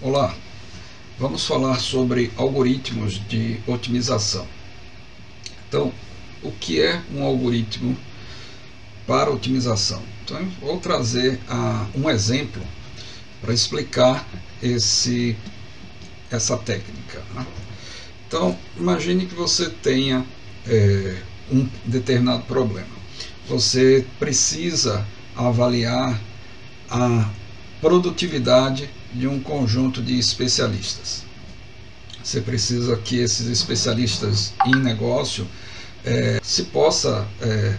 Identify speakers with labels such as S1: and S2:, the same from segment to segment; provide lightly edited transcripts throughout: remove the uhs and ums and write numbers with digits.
S1: Olá, vamos falar sobre algoritmos de otimização. Então, o que é um algoritmo para otimização? Então, eu vou trazer um exemplo para explicar essa técnica, né? Então, imagine que você tenha um determinado problema. Você precisa avaliar a produtividade de um conjunto de especialistas. Você precisa que esses especialistas em negócio se possa,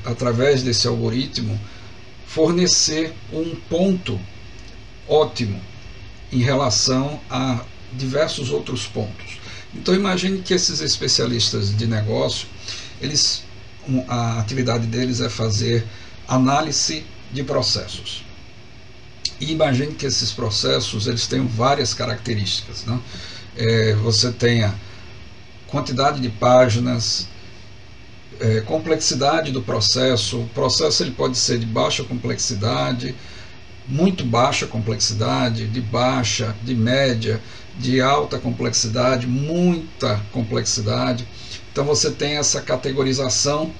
S1: através desse algoritmo, fornecer um ponto ótimo em relação a diversos outros pontos. Então imagine que esses especialistas de negócio, a atividade deles é fazer análise de processos. E imagine que esses processos eles tenham várias características, né? Você tenha quantidade de páginas, complexidade do processo. O processo ele pode ser de baixa complexidade, muito baixa complexidade, de baixa, de média, de alta complexidade, muita complexidade. Então você tem essa categorização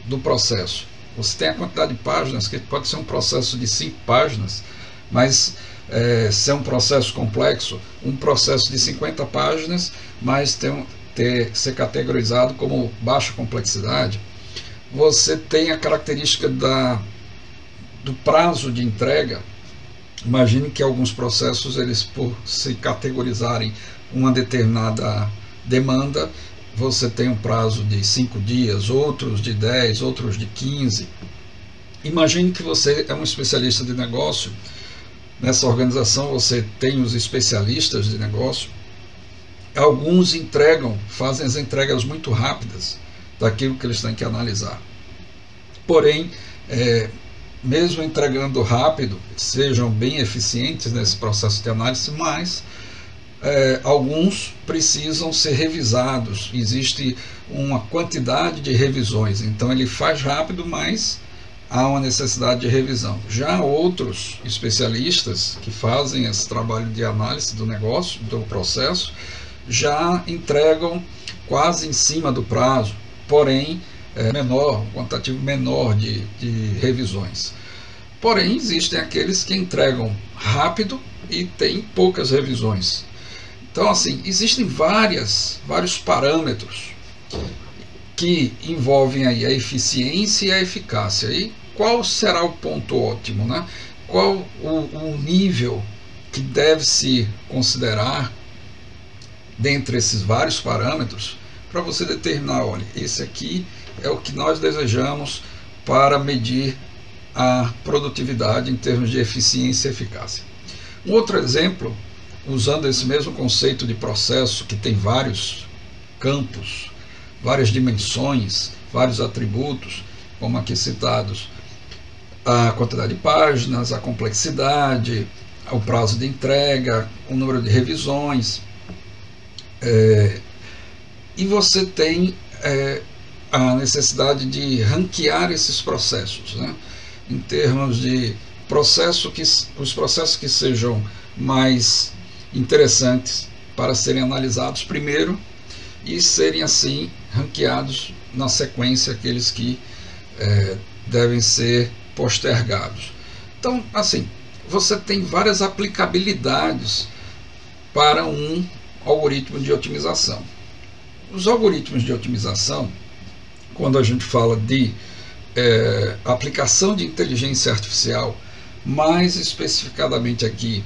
S1: do processo. Você tem a quantidade de páginas, que pode ser um processo de 5 páginas, mas se é um processo complexo, um processo de 50 páginas, mas ser categorizado como baixa complexidade. Você tem a característica do prazo de entrega. Imagine que alguns processos, eles por se categorizarem uma determinada demanda, você tem um prazo de 5 dias, outros de 10, outros de 15. Imagine que você é um especialista de negócio. Nessa organização você tem os especialistas de negócio. Alguns fazem as entregas muito rápidas daquilo que eles têm que analisar. Porém, mesmo entregando rápido, sejam bem eficientes nesse processo de análise, mas alguns precisam ser revisados. Existe uma quantidade de revisões, então ele faz rápido, mas há uma necessidade de revisão. Já outros especialistas que fazem esse trabalho de análise do negócio, do processo, já entregam quase em cima do prazo, porém um quantitativo menor de revisões. Porém, existem aqueles que entregam rápido e têm poucas revisões. Então, assim, existem vários parâmetros que envolvem aí a eficiência e a eficácia. E qual será o ponto ótimo, né? Qual o nível que deve se considerar dentre esses vários parâmetros para você determinar, olha, esse aqui é o que nós desejamos para medir a produtividade em termos de eficiência e eficácia. Um outro exemplo, usando esse mesmo conceito de processo que tem vários campos, várias dimensões, vários atributos, como aqui citados, a quantidade de páginas, a complexidade, o prazo de entrega, o número de revisões, e você tem a necessidade de ranquear esses processos, né? Em termos de os processos que sejam mais interessantes para serem analisados primeiro e serem assim ranqueados na sequência aqueles que devem ser postergados. Então, assim, você tem várias aplicabilidades para um algoritmo de otimização. Os algoritmos de otimização, quando a gente fala de aplicação de inteligência artificial, mais especificadamente aqui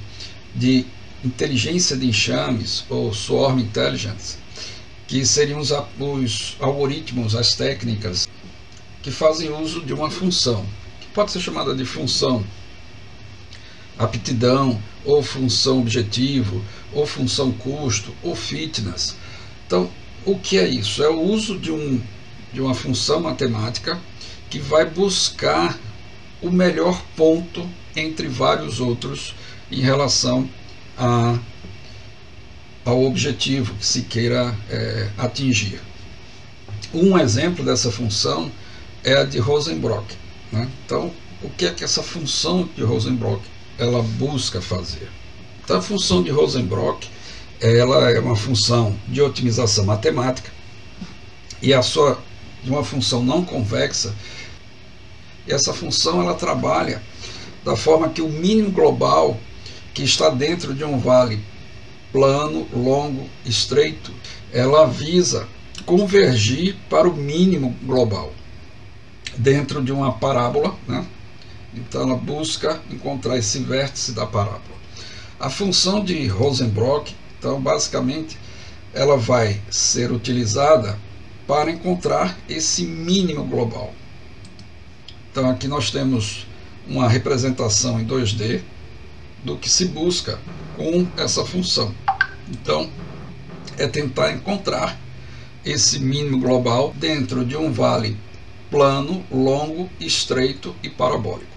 S1: de inteligência de enxames ou swarm intelligence, que seriam os algoritmos, as técnicas que fazem uso de uma função, que pode ser chamada de função aptidão, ou função objetivo, ou função custo, ou fitness. Então, o que é isso? É o uso de uma função matemática que vai buscar o melhor ponto entre vários outros em relação ao objetivo que se queira atingir. Um exemplo dessa função é a de Rosenbrock, né? Então, o que é que essa função de Rosenbrock ela busca fazer? Então, a função de Rosenbrock, ela é uma função de otimização matemática e de uma função não convexa. E essa função ela trabalha da forma que o mínimo global que está dentro de um vale plano, longo, estreito, ela visa convergir para o mínimo global dentro de uma parábola, né? Então ela busca encontrar esse vértice da parábola. A função de Rosenbrock, então basicamente, ela vai ser utilizada para encontrar esse mínimo global. Então aqui nós temos uma representação em 2D do que se busca com essa função. Então é tentar encontrar esse mínimo global dentro de um vale plano, longo, estreito e parabólico.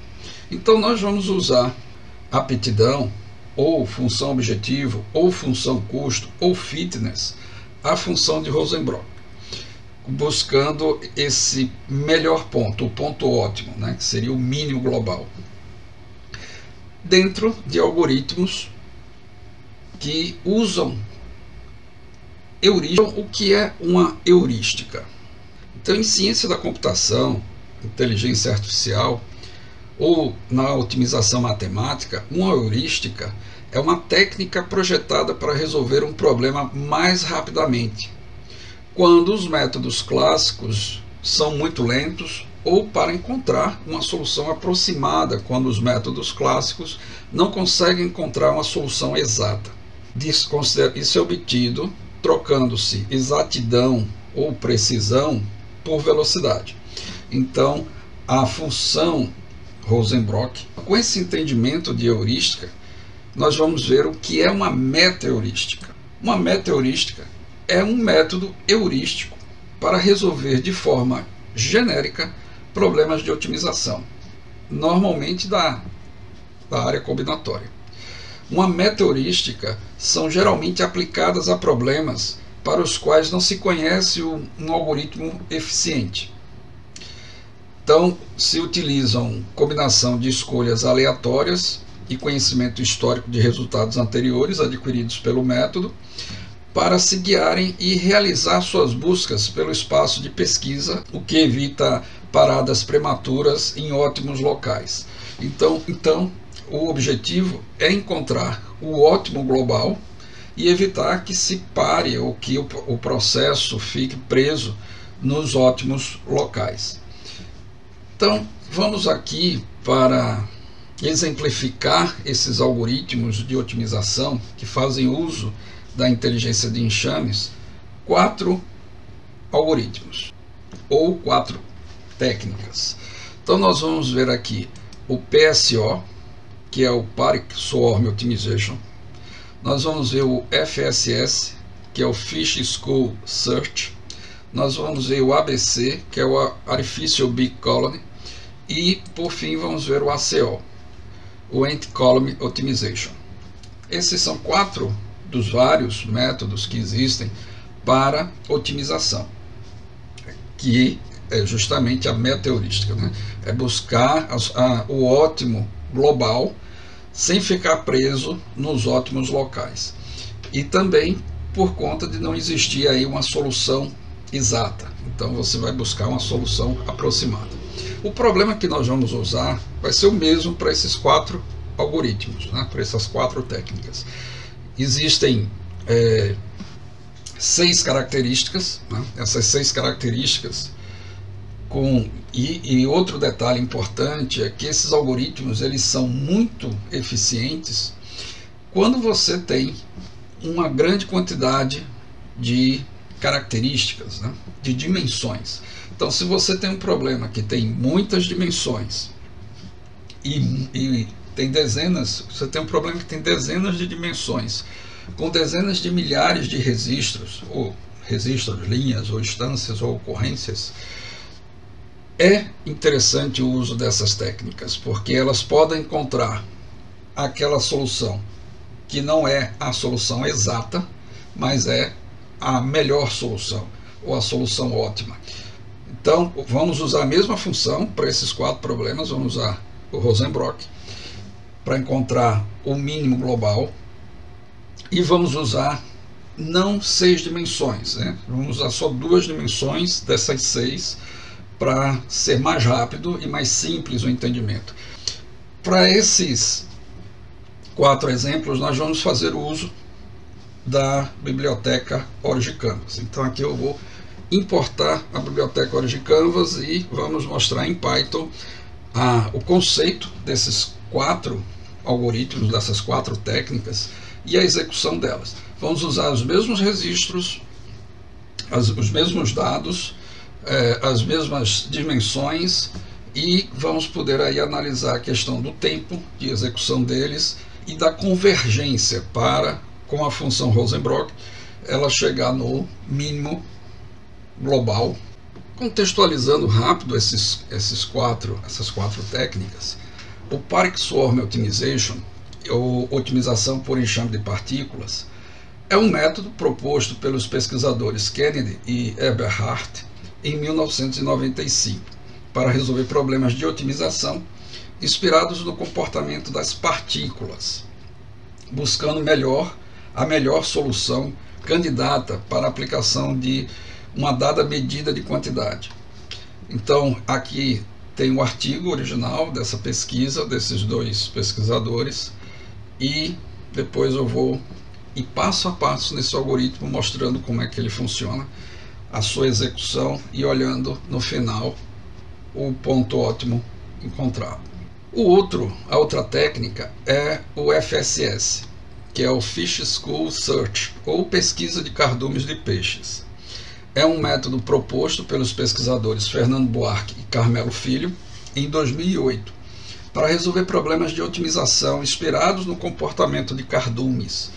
S1: Então nós vamos usar aptidão, ou função objetivo, ou função custo, ou fitness, a função de Rosenbrock, buscando esse melhor ponto, o ponto ótimo, né, que seria o mínimo global, dentro de algoritmos que usam heurística. O que é uma heurística? Então, em ciência da computação, inteligência artificial, ou na otimização matemática, uma heurística é uma técnica projetada para resolver um problema mais rapidamente, quando os métodos clássicos são muito lentos, ou para encontrar uma solução aproximada, quando os métodos clássicos não conseguem encontrar uma solução exata. Isso é obtido trocando-se exatidão ou precisão por velocidade. Então, a função Rosenbrock, com esse entendimento de heurística, nós vamos ver o que é uma meta-heurística. Uma meta-heurística é um método heurístico para resolver de forma genérica problemas de otimização, normalmente da área combinatória. Uma meta-heurística são geralmente aplicadas a problemas para os quais não se conhece um algoritmo eficiente. Então, se utilizam combinação de escolhas aleatórias e conhecimento histórico de resultados anteriores adquiridos pelo método para se guiarem e realizar suas buscas pelo espaço de pesquisa, o que evita paradas prematuras em ótimos locais. Então o objetivo é encontrar o ótimo global e evitar que se pare ou que o processo fique preso nos ótimos locais. Então, vamos aqui para exemplificar esses algoritmos de otimização que fazem uso da inteligência de enxames, 4 algoritmos ou 4 técnicas. Então nós vamos ver aqui o PSO, que é o Parity Swarm Optimization. Nós vamos ver o FSS, que é o Fish School Search. Nós vamos ver o ABC, que é o Artificial Big Colony. E, por fim, vamos ver o ACO, o Ant-Colony Optimization. Esses são 4 dos vários métodos que existem para otimização, que é justamente a meta-heurística, né? É buscar o ótimo global sem ficar preso nos ótimos locais. E também por conta de não existir aí uma solução exata. Então você vai buscar uma solução aproximada. O problema que nós vamos usar vai ser o mesmo para esses 4 algoritmos, né? Para essas 4 técnicas. Existem 6 características, né? Essas 6 características e outro detalhe importante é que esses algoritmos eles são muito eficientes quando você tem uma grande quantidade de características, né? De dimensões. Então, se você tem um problema que tem muitas dimensões e tem dezenas, você tem um problema que tem dezenas de dimensões, com dezenas de milhares de registros, ou registros, linhas, ou instâncias, ou ocorrências, é interessante o uso dessas técnicas, porque elas podem encontrar aquela solução que não é a solução exata, mas é a melhor solução, ou a solução ótima. Então, vamos usar a mesma função para esses 4 problemas, vamos usar o Rosenbrock para encontrar o mínimo global e vamos usar não 6 dimensões, né? Vamos usar só 2 dimensões dessas 6 para ser mais rápido e mais simples o entendimento. Para esses 4 exemplos, nós vamos fazer o uso da biblioteca OriginCanvas. Então aqui eu vou importar a biblioteca OriginCanvas e vamos mostrar em Python o conceito desses 4 algoritmos, dessas 4 técnicas e a execução delas. Vamos usar os mesmos registros, os mesmos dados, as mesmas dimensões, e vamos poder aí analisar a questão do tempo de execução deles e da convergência para, com a função Rosenbrock, ela chegar no mínimo global. Contextualizando rápido essas quatro técnicas, o Parquet Swarm Optimization, ou otimização por enxame de partículas, é um método proposto pelos pesquisadores Kennedy e Eberhard em 1995 para resolver problemas de otimização inspirados no comportamento das partículas, buscando a melhor solução candidata para a aplicação de uma dada medida de quantidade. Então, aqui tem o artigo original dessa pesquisa, desses 2 pesquisadores, e depois eu vou ir passo a passo nesse algoritmo, mostrando como é que ele funciona, a sua execução e olhando no final o ponto ótimo encontrado. A outra técnica é o FSS, que é o Fish School Search, ou pesquisa de cardumes de peixes. É um método proposto pelos pesquisadores Fernando Buarque e Carmelo Filho em 2008 para resolver problemas de otimização inspirados no comportamento de cardumes,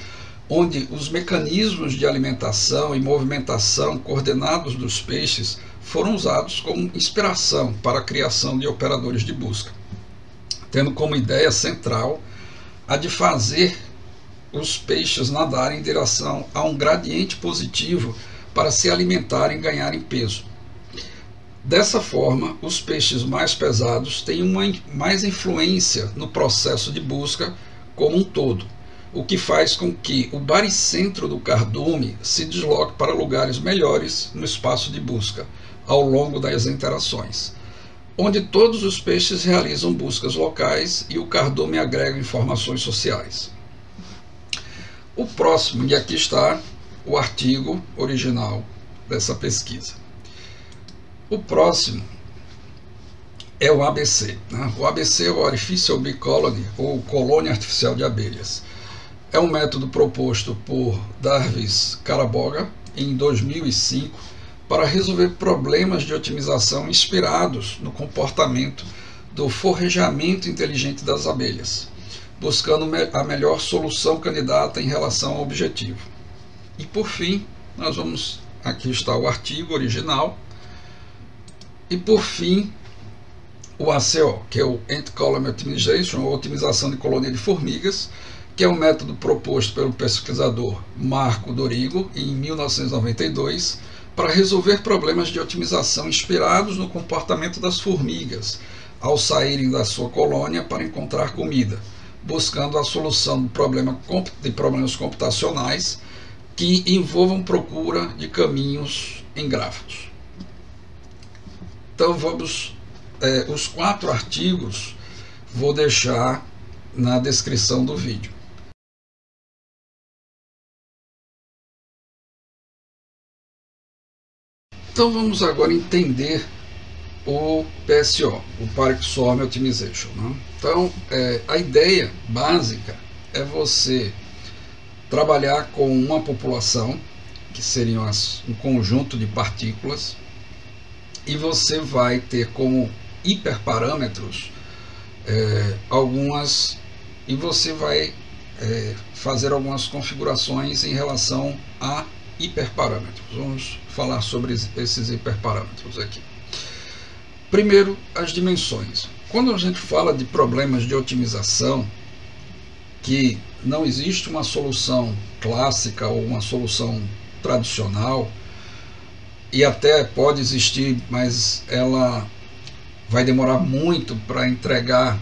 S1: onde os mecanismos de alimentação e movimentação coordenados dos peixes foram usados como inspiração para a criação de operadores de busca, tendo como ideia central a de fazer os peixes nadarem em direção a um gradiente positivo para se alimentarem e ganharem peso. Dessa forma, os peixes mais pesados têm mais influência no processo de busca como um todo, o que faz com que o baricentro do cardume se desloque para lugares melhores no espaço de busca, ao longo das interações, onde todos os peixes realizam buscas locais e o cardume agrega informações sociais. O próximo, e aqui está o artigo original dessa pesquisa. O próximo é o ABC. O ABC é o Artificial Bee Colony, ou colônia artificial de abelhas. É um método proposto por Darvis Karaboga em 2005 para resolver problemas de otimização inspirados no comportamento do forrejamento inteligente das abelhas, buscando a melhor solução candidata em relação ao objetivo. E por fim, aqui está o artigo original, e por fim o ACO, que é o Ant Colony Optimization, ou otimização de colônia de formigas, que é um método proposto pelo pesquisador Marco Dorigo em 1992 para resolver problemas de otimização inspirados no comportamento das formigas ao saírem da sua colônia para encontrar comida, buscando a solução de problemas computacionais que envolvam procura de caminhos em grafos. Então os 4 artigos vou deixar na descrição do vídeo. Então vamos agora entender o PSO, o Parquet Swarm Optimization. Então a ideia básica é você trabalhar com uma população, que seriam um conjunto de partículas, e você vai ter como hiperparâmetros e você vai fazer algumas configurações em relação a hiperparâmetros. Vamos falar sobre esses hiperparâmetros aqui. Primeiro, as dimensões. Quando a gente fala de problemas de otimização, que não existe uma solução clássica ou uma solução tradicional, e até pode existir, mas ela vai demorar muito para entregar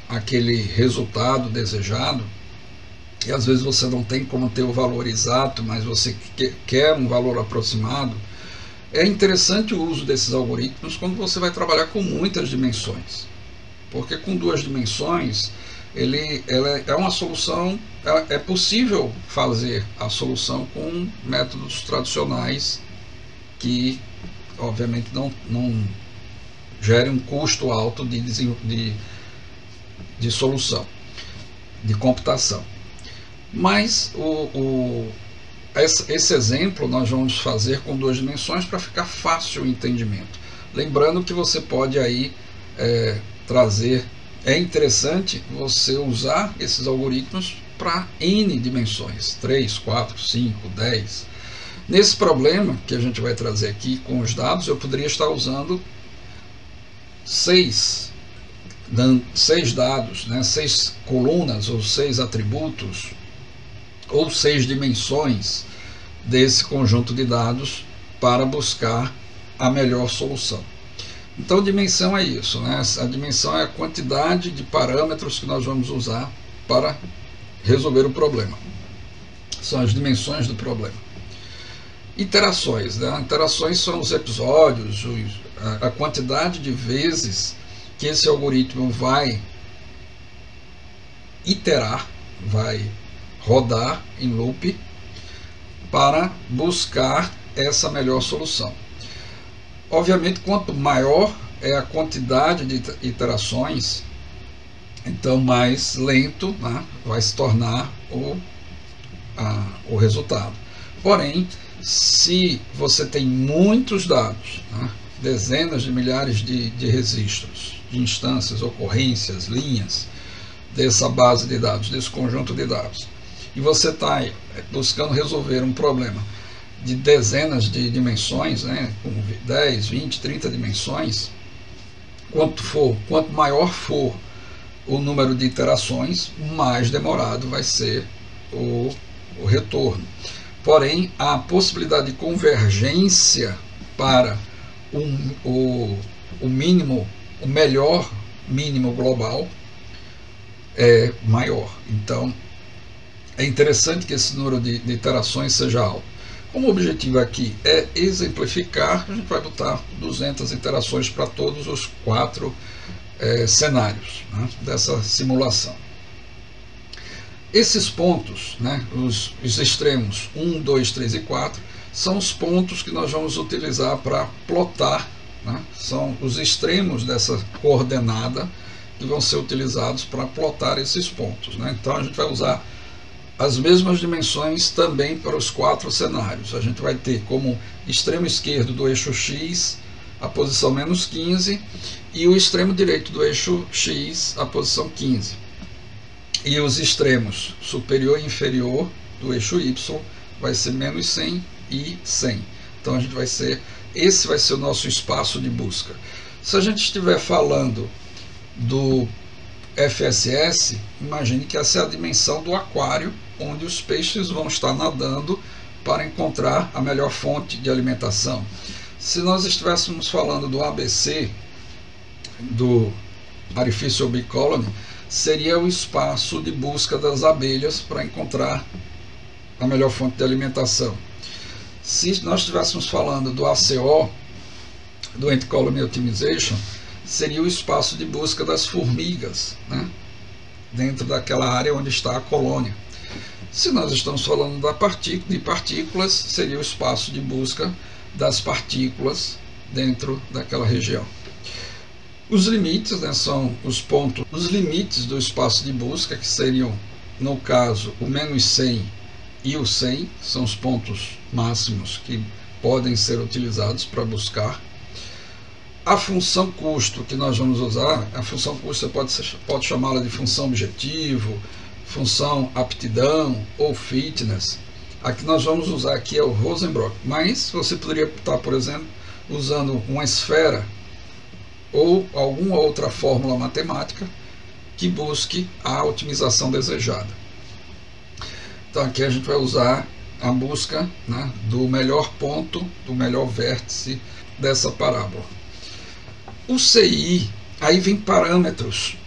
S1: aquele resultado desejado, que às vezes você não tem como ter o valor exato, mas você quer um valor aproximado, é interessante o uso desses algoritmos quando você vai trabalhar com muitas dimensões, porque com 2 dimensões ela é uma solução, é possível fazer a solução com métodos tradicionais que obviamente não gerem um custo alto de solução, de computação. Mas esse exemplo nós vamos fazer com 2 dimensões para ficar fácil o entendimento. Lembrando que você pode aí trazer, é interessante você usar esses algoritmos para N dimensões, 3, 4, 5, 10. Nesse problema que a gente vai trazer aqui com os dados, eu poderia estar usando 6 dados, né, 6 colunas ou 6 atributos ou 6 dimensões desse conjunto de dados para buscar a melhor solução. Então, dimensão é isso, né? A dimensão é a quantidade de parâmetros que nós vamos usar para resolver o problema. São as dimensões do problema. Iterações, né? Iterações são os episódios, a quantidade de vezes que esse algoritmo vai iterar, vai rodar em loop para buscar essa melhor solução. Obviamente, quanto maior é a quantidade de iterações, então mais lento, né, vai se tornar o resultado. Porém, se você tem muitos dados, né, dezenas de milhares de registros, de instâncias, ocorrências, linhas dessa base de dados, desse conjunto de dados, e você está buscando resolver um problema de dezenas de dimensões, né, com 10, 20, 30 dimensões, quanto maior for o número de iterações, mais demorado vai ser o retorno. Porém, a possibilidade de convergência para o melhor mínimo global é maior. Então, é interessante que esse número de iterações seja alto. Como o objetivo aqui é exemplificar, a gente vai botar 200 iterações para todos os 4 cenários, né, dessa simulação. Esses pontos, né, os extremos 1, 2, 3 e 4, são os pontos que nós vamos utilizar para plotar, né, são os extremos dessa coordenada que vão ser utilizados para plotar esses pontos, né. Então a gente vai usar as mesmas dimensões também para os 4 cenários. A gente vai ter como extremo esquerdo do eixo X a posição menos 15 e o extremo direito do eixo X a posição 15. E os extremos superior e inferior do eixo Y vai ser menos 100 e 100. Então a gente vai ser, esse vai ser o nosso espaço de busca. Se a gente estiver falando do FSS, imagine que essa é a dimensão do aquário, onde os peixes vão estar nadando para encontrar a melhor fonte de alimentação. Se nós estivéssemos falando do ABC, do Artificial Bee Colony, seria o espaço de busca das abelhas para encontrar a melhor fonte de alimentação. Se nós estivéssemos falando do ACO, do Ant Colony Optimization, seria o espaço de busca das formigas, né, dentro daquela área onde está a colônia. Se nós estamos falando de partículas, seria o espaço de busca das partículas dentro daquela região. Os limites, né, são os pontos, os limites do espaço de busca, que seriam, no caso, o menos 100 e o 100, são os pontos máximos que podem ser utilizados para buscar. A função custo que nós vamos usar, a função custo você pode chamá-la de função objetivo, função aptidão ou fitness. A que nós vamos usar aqui é o Rosenbrock, mas você poderia estar, por exemplo, usando uma esfera ou alguma outra fórmula matemática que busque a otimização desejada. Então aqui a gente vai usar a busca, né, do melhor ponto, do melhor vértice dessa parábola. O CI Aí vem parâmetros.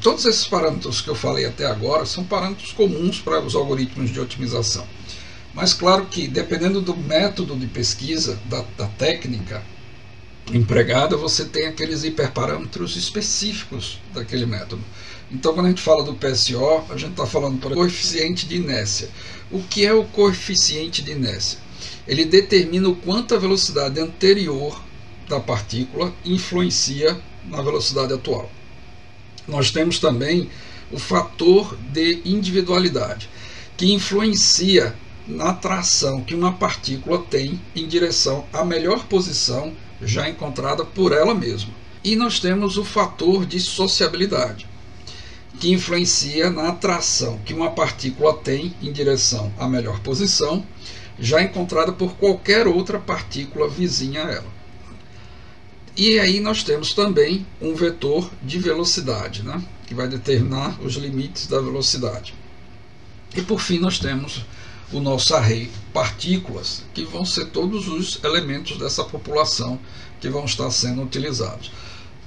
S1: Todos esses parâmetros que eu falei até agora são parâmetros comuns para os algoritmos de otimização. Mas claro que, dependendo do método de pesquisa, da técnica empregada, você tem aqueles hiperparâmetros específicos daquele método. Então, quando a gente fala do PSO, a gente está falando para o coeficiente de inércia. O que é o coeficiente de inércia? Ele determina o quanto a velocidade anterior da partícula influencia na velocidade atual. Nós temos também o fator de individualidade, que influencia na tração que uma partícula tem em direção à melhor posição já encontrada por ela mesma. E nós temos o fator de sociabilidade, que influencia na atração que uma partícula tem em direção à melhor posição já encontrada por qualquer outra partícula vizinha a ela. E aí nós temos também um vetor de velocidade, né, que vai determinar os limites da velocidade. E por fim nós temos o nosso array partículas, que vão ser todos os elementos dessa população que vão estar sendo utilizados.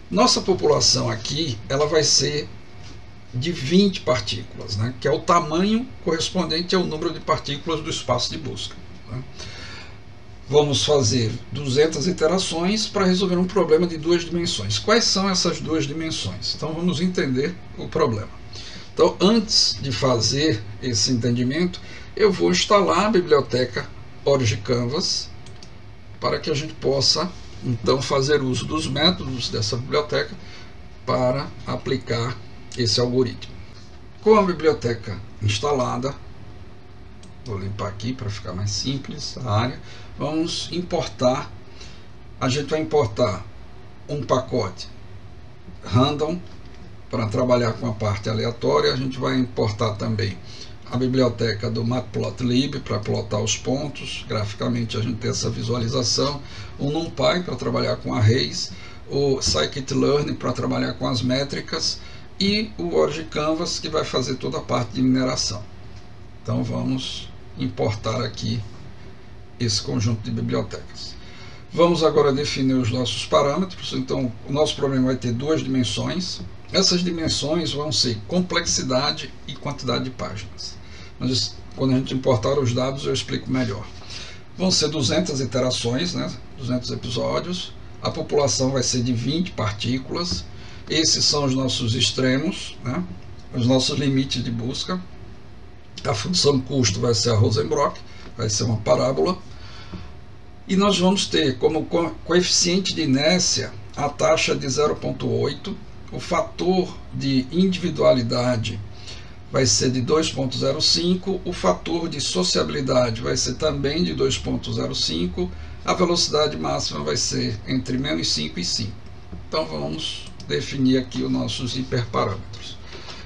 S1: Nossa população aqui, ela vai ser de 20 partículas, né, que é o tamanho correspondente ao número de partículas do espaço de busca, né. Vamos fazer 200 iterações para resolver um problema de 2 dimensões. Quais são essas 2 dimensões? Então vamos entender o problema. Então, antes de fazer esse entendimento, eu vou instalar a biblioteca OriGCanvas para que a gente possa então fazer uso dos métodos dessa biblioteca para aplicar esse algoritmo. Com a biblioteca instalada, vou limpar aqui para ficar mais simples a área, vamos importar. A gente vai importar um pacote random para trabalhar com a parte aleatória. A gente vai importar também a biblioteca do Matplotlib para plotar os pontos. Graficamente a gente tem essa visualização. O NumPy para trabalhar com arrays. O scikit-learn para trabalhar com as métricas. E o OriGCanvas, que vai fazer toda a parte de mineração. Então vamos importar aqui esse conjunto de bibliotecas. Vamos agora definir os nossos parâmetros. Então o nosso problema vai ter 2 dimensões. Essas dimensões vão ser complexidade e quantidade de páginas. Mas quando a gente importar os dados eu explico melhor. Vão ser 200 iterações, né? 200 episódios. A população vai ser de 20 partículas. Esses são os nossos extremos, né? Os nossos limites de busca. A função custo vai ser a Rosenbrock, vai ser uma parábola. E nós vamos ter como coeficiente de inércia a taxa de 0,8. O fator de individualidade vai ser de 2,05. O fator de sociabilidade vai ser também de 2,05. A velocidade máxima vai ser entre menos 5 e 5. Então vamos definir aqui os nossos hiperparâmetros.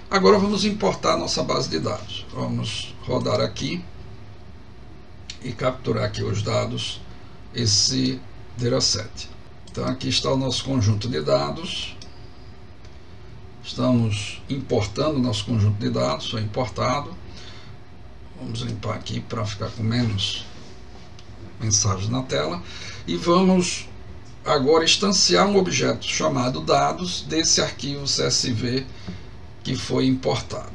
S1: Agora vamos importar a nossa base de dados. Vamos rodar aqui e capturar aqui os dados, esse dataset. Então aqui está o nosso conjunto de dados. Estamos importando o nosso conjunto de dados, foi importado. Vamos limpar aqui para ficar com menos mensagens na tela. E vamos agora instanciar um objeto chamado dados desse arquivo CSV que foi importado.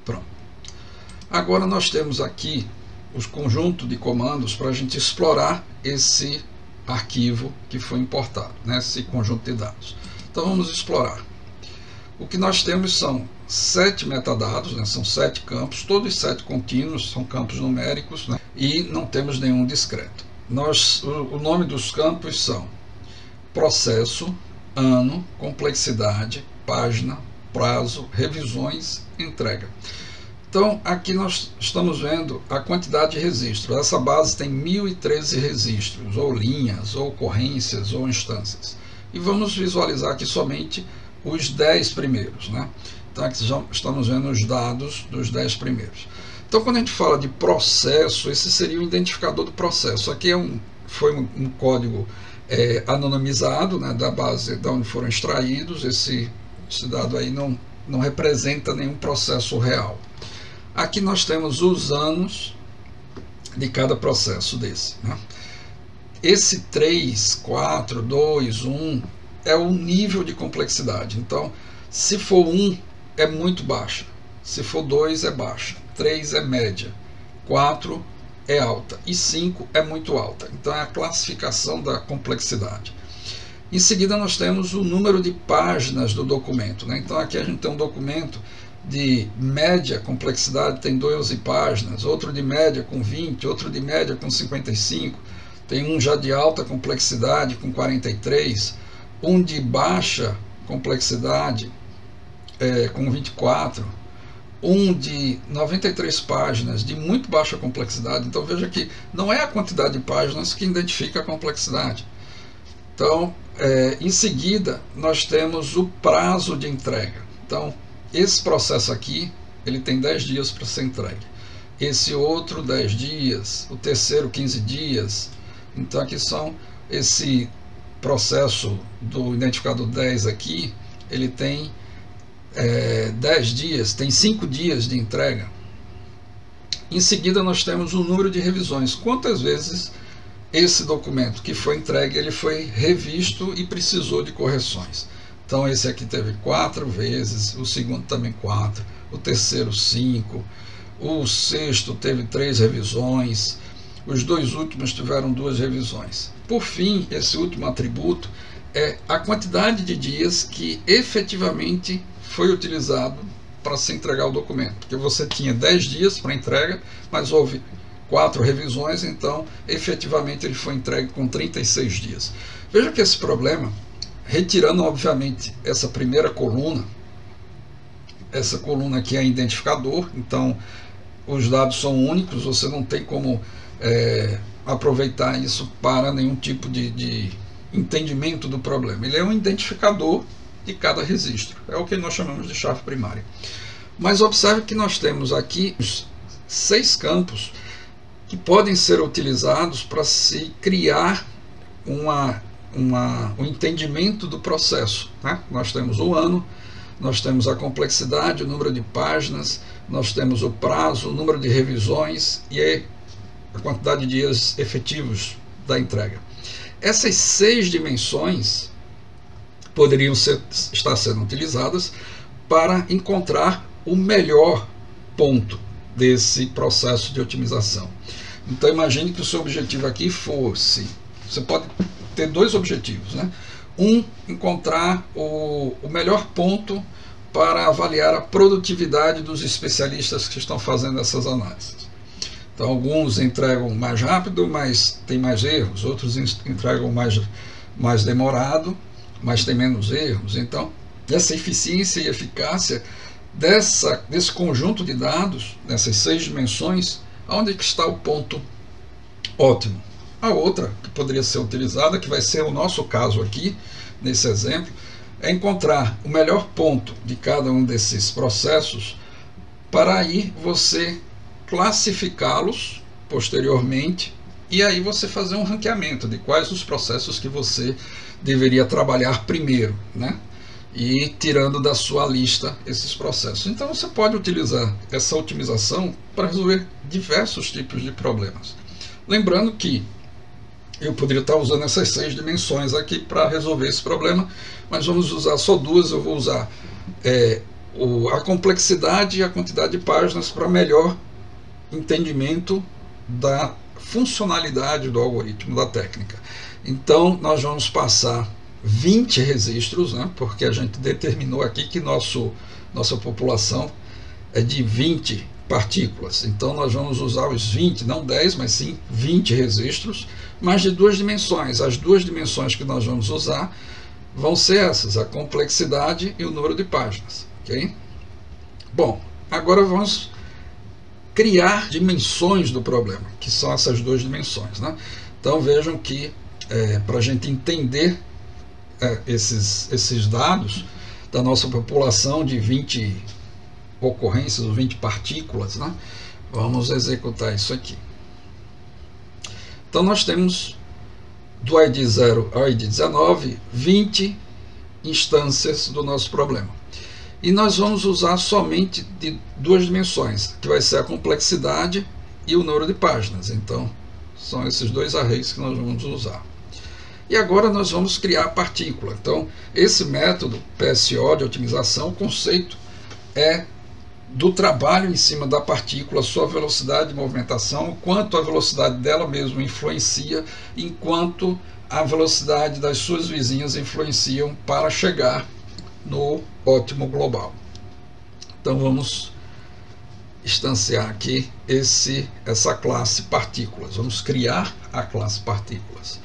S1: Pronto. Agora nós temos aqui os conjuntos de comandos para a gente explorar esse arquivo que foi importado, né, esse conjunto de dados. Então vamos explorar. O que nós temos são 7 metadados, né, são 7 campos, todos 7 contínuos, são campos numéricos, né, e não temos nenhum discreto. O nome dos campos são processo, ano, complexidade, página, prazo, revisões, entrega. Então aqui nós estamos vendo a quantidade de registros. Essa base tem 1013 registros, ou linhas, ou ocorrências, ou instâncias. E vamos visualizar aqui somente os 10 primeiros, né? Então aqui já estamos vendo os dados dos 10 primeiros. Então quando a gente fala de processo, esse seria o identificador do processo. Aqui foi um código anonimizado, né, da base de onde foram extraídos. Esse dado aí não representa nenhum processo real. Aqui nós temos os anos de cada processo desse, né? esse 3, 4, 2, 1 é o nível de complexidade. Então, se for 1 é muito baixa, se for 2 é baixa, 3 é média, 4 é alta e 5 é muito alta. Então é a classificação da complexidade. Em seguida nós temos o número de páginas do documento, né? Então aqui a gente tem um documento de média complexidade, tem 12 páginas, outro de média com 20, outro de média com 55, tem um já de alta complexidade com 43, um de baixa complexidade com 24, um de 93 páginas de muito baixa complexidade. Então veja que não é a quantidade de páginas que identifica a complexidade. Então, em seguida, nós temos o prazo de entrega. Então, esse processo aqui, ele tem 10 dias para ser entregue. Esse outro, 10 dias. O terceiro, 15 dias. Então, aqui são esse processo do identificador 10 aqui, ele tem 10 dias, tem 5 dias de entrega. Em seguida, nós temos o número de revisões. Quantas vezes esse documento que foi entregue, ele foi revisto e precisou de correções. Então esse aqui teve 4 vezes, o segundo também 4, o terceiro 5, o sexto teve 3 revisões, os 2 últimos tiveram 2 revisões. Por fim, esse último atributo é a quantidade de dias que efetivamente foi utilizado para se entregar o documento, porque você tinha 10 dias para entrega, mas houve 4 revisões, então efetivamente ele foi entregue com 36 dias. Veja que esse problema, retirando obviamente essa primeira coluna, essa coluna aqui é identificador, então os dados são únicos, você não tem como aproveitar isso para nenhum tipo de entendimento do problema. Ele é um identificador de cada registro, é o que nós chamamos de chave primária. Mas observe que nós temos aqui os 6 campos que podem ser utilizados para se criar um entendimento do processo, né? Nós temos o ano, nós temos a complexidade, o número de páginas, nós temos o prazo, o número de revisões e a quantidade de dias efetivos da entrega. Essas 6 dimensões poderiam estar sendo utilizadas para encontrar o melhor ponto desse processo de otimização. Então imagine que o seu objetivo aqui fosse, você pode ter 2 objetivos, né? Encontrar o melhor ponto para avaliar a produtividade dos especialistas que estão fazendo essas análises. Então alguns entregam mais rápido, mas tem mais erros, outros entregam mais demorado, mas tem menos erros. Então essa eficiência e eficácia desse conjunto de dados, nessas 6 dimensões, onde que está o ponto ótimo? A outra que poderia ser utilizada, que vai ser o nosso caso aqui, nesse exemplo, é encontrar o melhor ponto de cada um desses processos para aí você classificá-los posteriormente e aí você fazer um ranqueamento de quais os processos que você deveria trabalhar primeiro, né? E tirando da sua lista esses processos. Então você pode utilizar essa otimização para resolver diversos tipos de problemas. Lembrando que eu poderia estar usando essas 6 dimensões aqui para resolver esse problema, mas vamos usar só 2. Eu vou usar a complexidade e a quantidade de páginas para melhor entendimento da funcionalidade do algoritmo, da técnica. Então nós vamos passar 20 registros, né, porque a gente determinou aqui que nossa população é de 20 partículas. Então nós vamos usar os 20, não 10, mas sim 20 registros, mas de 2 dimensões. As 2 dimensões que nós vamos usar vão ser essas, a complexidade e o número de páginas. Okay? Bom, agora vamos criar dimensões do problema, que são essas 2 dimensões. Né? Então vejam que para a gente entender esses dados da nossa população de 20 ocorrências, ou 20 partículas, né? Vamos executar isso aqui. Então nós temos do ID 0 ao ID 19, 20 instâncias do nosso problema. E nós vamos usar somente de 2 dimensões, que vai ser a complexidade e o número de páginas. Então São esses dois arrays que nós vamos usar. E agora nós vamos criar a partícula. Então, esse método PSO de otimização, o conceito é do trabalho em cima da partícula, sua velocidade de movimentação, o quanto a velocidade dela mesma influencia, enquanto a velocidade das suas vizinhas influenciam para chegar no ótimo global. Então vamos instanciar aqui essa classe partículas. Vamos criar a classe partículas.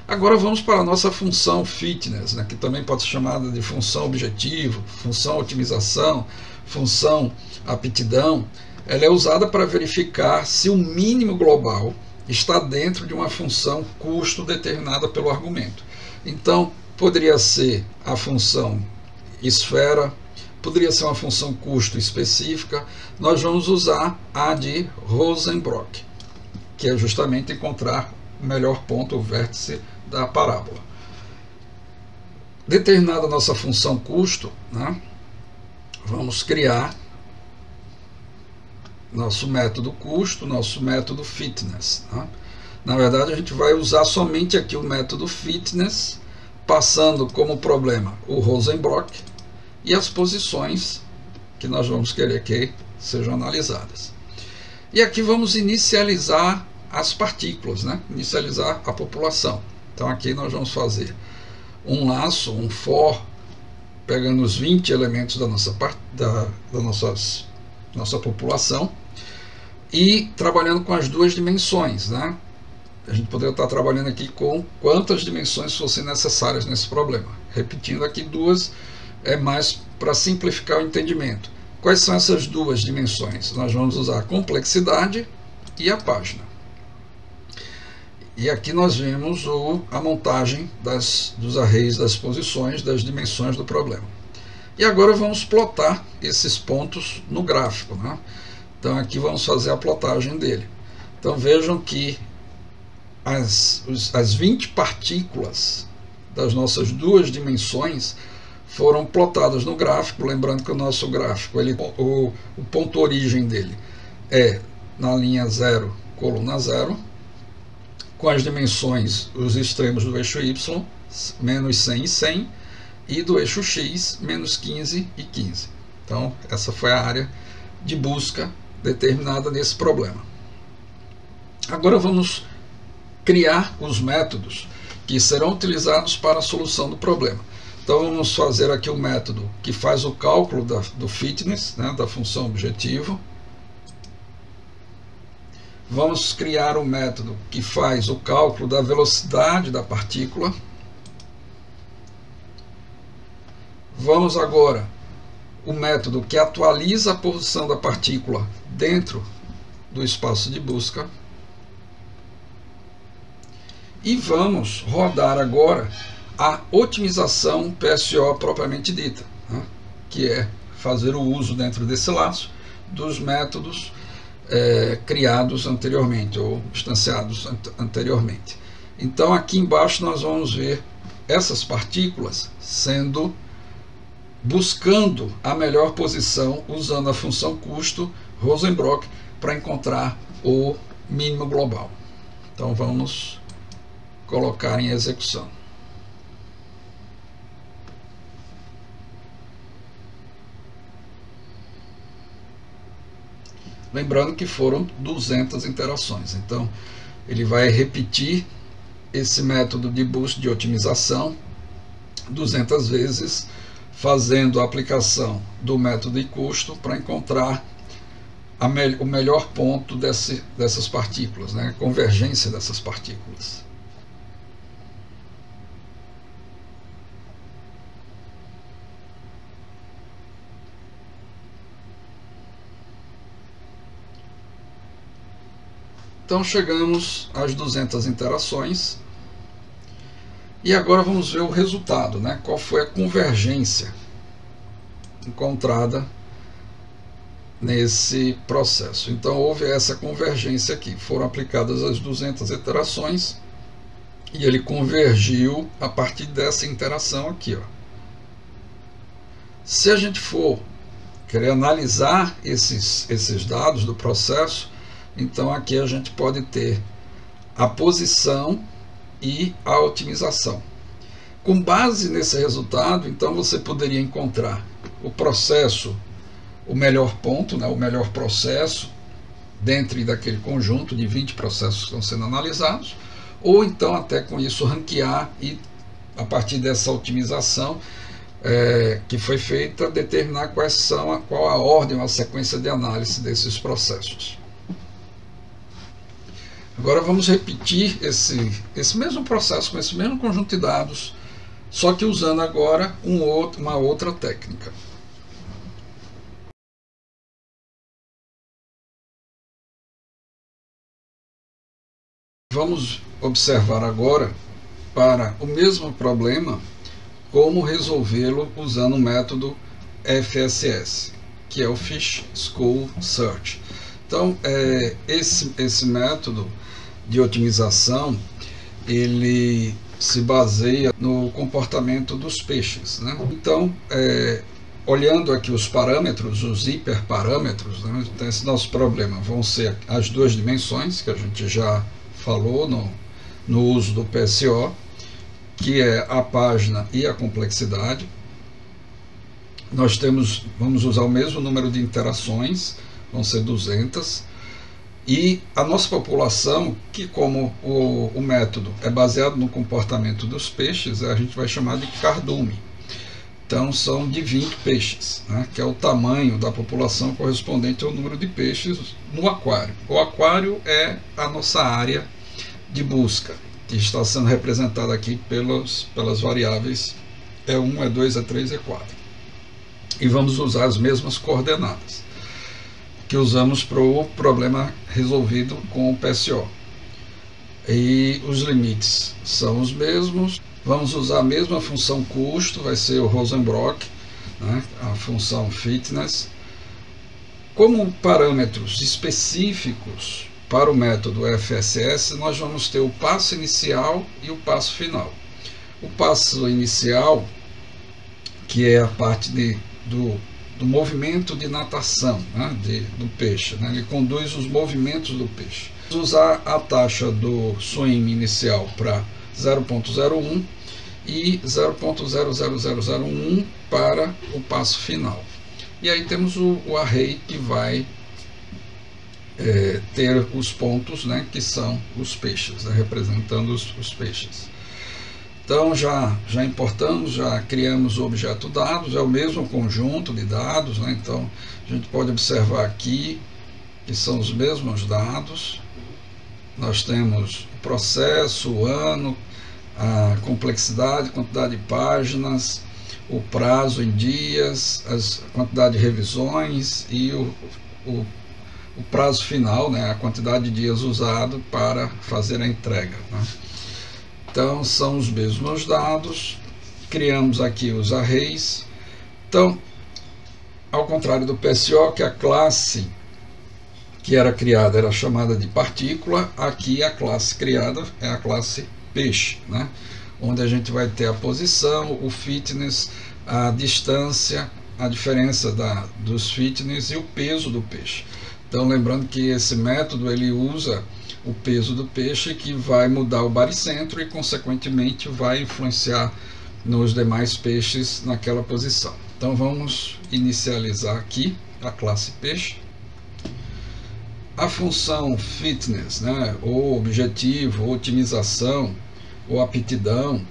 S1: Agora vamos para a nossa função fitness, né, que também pode ser chamada de função objetivo, função otimização, função aptidão. Ela é usada para verificar se o mínimo global está dentro de uma função custo determinada pelo argumento. Então, poderia ser a função esfera, poderia ser uma função custo específica. Nós vamos usar a de Rosenbrock, que é justamente encontrar o melhor ponto, o vértice da parábola. Determinada a nossa função custo, né, vamos criar nosso método custo, nosso método fitness. Né? Na verdade, a gente vai usar somente aqui o método fitness, passando como problema o Rosenbrock e as posições que nós vamos querer que sejam analisadas. E aqui vamos inicializar as partículas, né? Inicializar a população. Então aqui nós vamos fazer um laço, um for, pegando os 20 elementos da nossa população e trabalhando com as duas dimensões, né? A gente poderia estar trabalhando aqui com quantas dimensões fossem necessárias nesse problema. Repetindo aqui, duas é mais para simplificar o entendimento. Quais são essas duas dimensões? Nós vamos usar a complexidade e a página. E aqui nós vemos a montagem dos arrays das posições, das dimensões do problema. E agora vamos plotar esses pontos no gráfico, né? Então aqui vamos fazer a plotagem dele. Então vejam que as 20 partículas das nossas duas dimensões foram plotadas no gráfico. Lembrando que o nosso gráfico, o ponto origem dele é na linha 0, coluna 0, com as dimensões, os extremos do eixo Y, menos 100 e 100, e do eixo X, menos 15 e 15. Então, essa foi a área de busca determinada nesse problema. Agora vamos criar os métodos que serão utilizados para a solução do problema. Então, vamos fazer aqui o método que faz o cálculo do fitness, né, da função objetivo. Vamos criar um método que faz o cálculo da velocidade da partícula. Vamos agora o método que atualiza a posição da partícula dentro do espaço de busca. E vamos rodar agora a otimização PSO propriamente dita, né? Que é fazer o uso dentro desse laço dos métodos criados anteriormente ou instanciados anteriormente. Então aqui embaixo nós vamos ver essas partículas buscando a melhor posição usando a função custo Rosenbrock para encontrar o mínimo global. Então vamos colocar em execução. Lembrando que foram 200 interações. Então, ele vai repetir esse método de boost de otimização 200 vezes, fazendo a aplicação do método de custo para encontrar o melhor ponto dessas partículas, né? A convergência dessas partículas. Então chegamos às 200 interações e agora vamos ver o resultado, né? Qual foi a convergência encontrada nesse processo. Então houve essa convergência aqui, foram aplicadas as 200 iterações e ele convergiu a partir dessa interação aqui, ó. Se a gente for querer analisar esses dados do processo, então aqui a gente pode ter a posição e a otimização. Com base nesse resultado, então você poderia encontrar o processo, o melhor ponto, né, o melhor processo dentro daquele conjunto de 20 processos que estão sendo analisados, ou então até com isso ranquear e, a partir dessa otimização que foi feita, determinar qual a ordem ou a sequência de análise desses processos. Agora vamos repetir esse mesmo processo com esse mesmo conjunto de dados, só que usando agora uma outra técnica. Vamos observar agora, para o mesmo problema, como resolvê-lo usando o método FSS, que é o Fish School Search. Então, esse método de otimização, ele se baseia no comportamento dos peixes, né? Então, olhando aqui os parâmetros, os hiperparâmetros, né? Então, esse nosso problema vão ser as duas dimensões, que a gente já falou no uso do PSO, que é a página e a complexidade. Nós vamos usar o mesmo número de interações, vão ser 200, e a nossa população, que como o método é baseado no comportamento dos peixes, a gente vai chamar de cardume. Então são de 20 peixes, né, que é o tamanho da população correspondente ao número de peixes no aquário. O aquário é a nossa área de busca, que está sendo representada aqui pelas variáveis E1, E2, E3, E4. E vamos usar as mesmas coordenadas que usamos para o problema resolvido com o PSO. E os limites são os mesmos. Vamos usar a mesma função custo, vai ser o Rosenbrock, né, a função fitness. Como parâmetros específicos para o método FSS, nós vamos ter o passo inicial e o passo final. O passo inicial, que é a parte do movimento de natação, né, do peixe, né, ele conduz os movimentos do peixe. Vamos usar a taxa do swim inicial para 0.01 e 0.00001 para o passo final. E aí temos o array que vai ter os pontos, né, que são os peixes, né, representando os peixes. Então já importamos, já criamos o objeto dados, é o mesmo conjunto de dados, né? Então a gente pode observar aqui que são os mesmos dados. Nós temos o processo, o ano, a complexidade, quantidade de páginas, o prazo em dias, a quantidade de revisões e o prazo final, né? A quantidade de dias usado para fazer a entrega, né? Então são os mesmos dados, criamos aqui os arrays. Então, ao contrário do PSO, que a classe que era criada era chamada de partícula, aqui a classe criada é a classe peixe, né? Onde a gente vai ter a posição, o fitness, a distância, a diferença dos fitness e o peso do peixe. Então, lembrando que esse método ele usa o peso do peixe, que vai mudar o baricentro e, consequentemente, vai influenciar nos demais peixes naquela posição. Então, vamos inicializar aqui a classe peixe. A função fitness, né, ou objetivo, ou otimização, ou aptidão,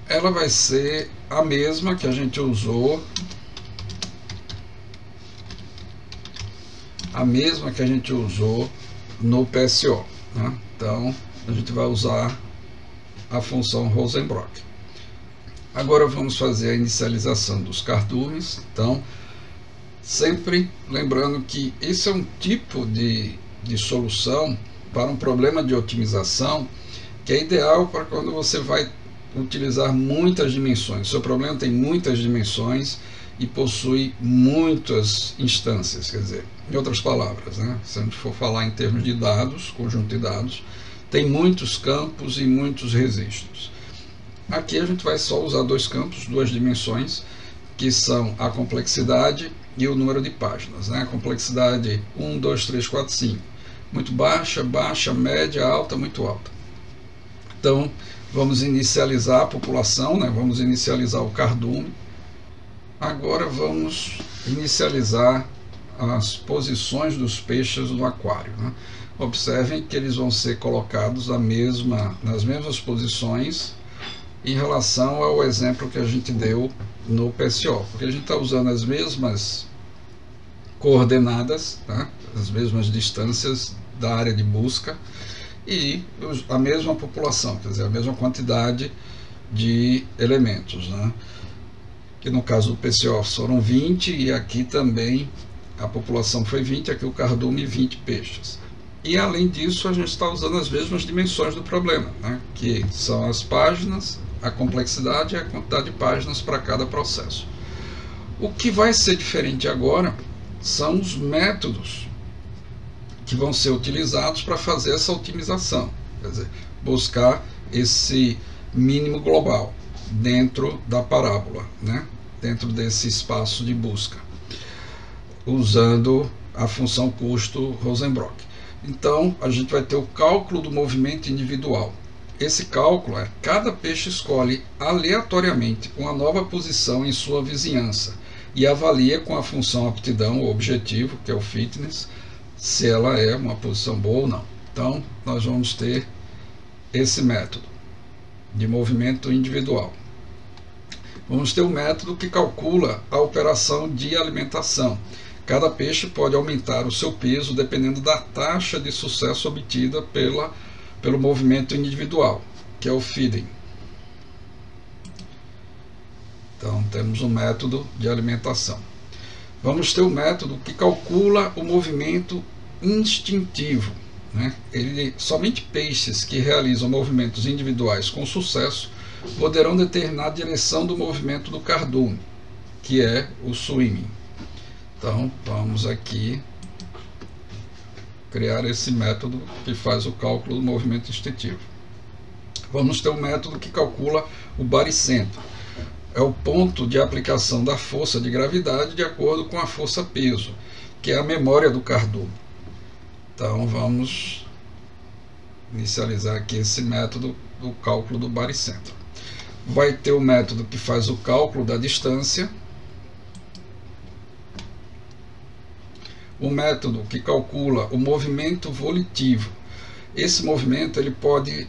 S1: ela vai ser a mesma que a gente usou, no PSO, né? Então a gente vai usar a função Rosenbrock. Agora vamos fazer a inicialização dos cardumes. Então, sempre lembrando que esse é um tipo de solução para um problema de otimização que é ideal para quando você vai utilizar muitas dimensões. O seu problema tem muitas dimensões e possui muitas instâncias, quer dizer, em outras palavras, né? Se a gente for falar em termos de dados, conjunto de dados, tem muitos campos e muitos registros. Aqui a gente vai só usar dois campos, duas dimensões, que são a complexidade e o número de páginas, né? A complexidade 1, 2, 3, 4, 5. muito baixa, baixa, média, alta, muito alta. Então, vamos inicializar a população, né? Vamos inicializar o cardume. Agora vamos inicializar as posições dos peixes no aquário, né? Observem que eles vão ser colocados nas mesmas posições em relação ao exemplo que a gente deu no PSO, porque a gente está usando as mesmas coordenadas, tá? As mesmas distâncias da área de busca e a mesma população, quer dizer, a mesma quantidade de elementos, né? Que no caso do PCO foram 20 e aqui também a população foi 20, aqui o cardume 20 peixes. E além disso a gente está usando as mesmas dimensões do problema, né? Que são as páginas, a complexidade e a quantidade de páginas para cada processo. O que vai ser diferente agora são os métodos que vão ser utilizados para fazer essa otimização, quer dizer, buscar esse mínimo global dentro da parábola, né? Dentro desse espaço de busca, usando a função custo Rosenbrock. Então, a gente vai ter o cálculo do movimento individual. Esse cálculo é: cada peixe escolhe aleatoriamente uma nova posição em sua vizinhança e avalia com a função aptidão ou objetivo, que é o fitness, se ela é uma posição boa ou não. Então, nós vamos ter esse método de movimento individual. Vamos ter um método que calcula a operação de alimentação. Cada peixe pode aumentar o seu peso dependendo da taxa de sucesso obtida pelo movimento individual, que é o feeding. Então, temos um método de alimentação. Vamos ter um método que calcula o movimento instintivo, né? Somente peixes que realizam movimentos individuais com sucesso poderão determinar a direção do movimento do cardume, que é o swimming. Então, vamos aqui criar esse método que faz o cálculo do movimento instintivo. Vamos ter um método que calcula o baricentro. É o ponto de aplicação da força de gravidade de acordo com a força-peso, que é a memória do cardume. Então, vamos inicializar aqui esse método do cálculo do baricentro. Vai ter o método que faz o cálculo da distância, o método que calcula o movimento volitivo. Esse movimento ele pode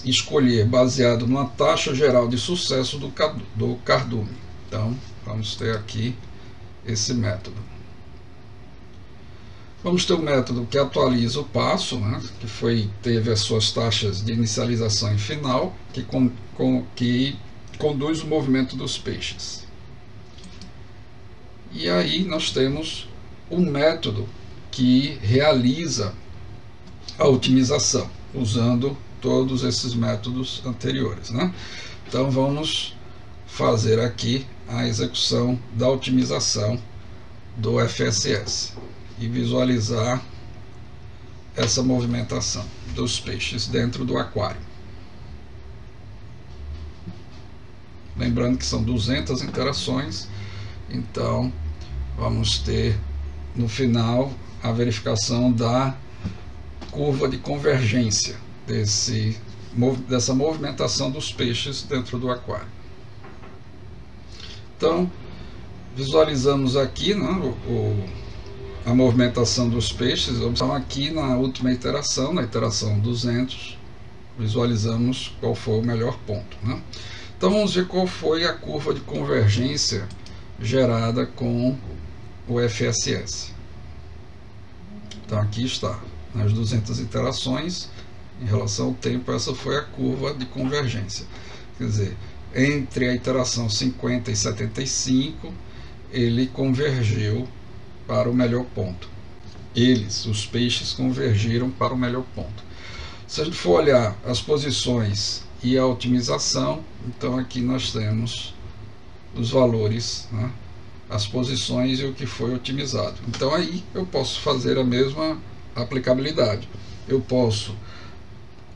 S1: escolher baseado numa taxa geral de sucesso do cardume. Então, vamos ter aqui esse método. Vamos ter o método que atualiza o passo, né, que teve as suas taxas de inicialização e final, que conduz o movimento dos peixes. E aí nós temos um método que realiza a otimização, usando todos esses métodos anteriores, né? Então vamos fazer aqui a execução da otimização do FSS e visualizar essa movimentação dos peixes dentro do aquário. Lembrando que são 200 interações, então vamos ter no final a verificação da curva de convergência dessa movimentação dos peixes dentro do aquário. Então, visualizamos aqui, né, a movimentação dos peixes. Então, aqui na última iteração, na iteração 200, visualizamos qual foi o melhor ponto, né? Então, vamos ver qual foi a curva de convergência gerada com o FSS. Então, aqui está, nas 200 iterações, em relação ao tempo, essa foi a curva de convergência. Quer dizer, entre a iteração 50 e 75, ele convergiu para o melhor ponto. Os peixes, convergiram para o melhor ponto. Se a gente for olhar as posições e a otimização, então aqui nós temos os valores, né, as posições e o que foi otimizado. Então aí eu posso fazer a mesma aplicabilidade. Eu posso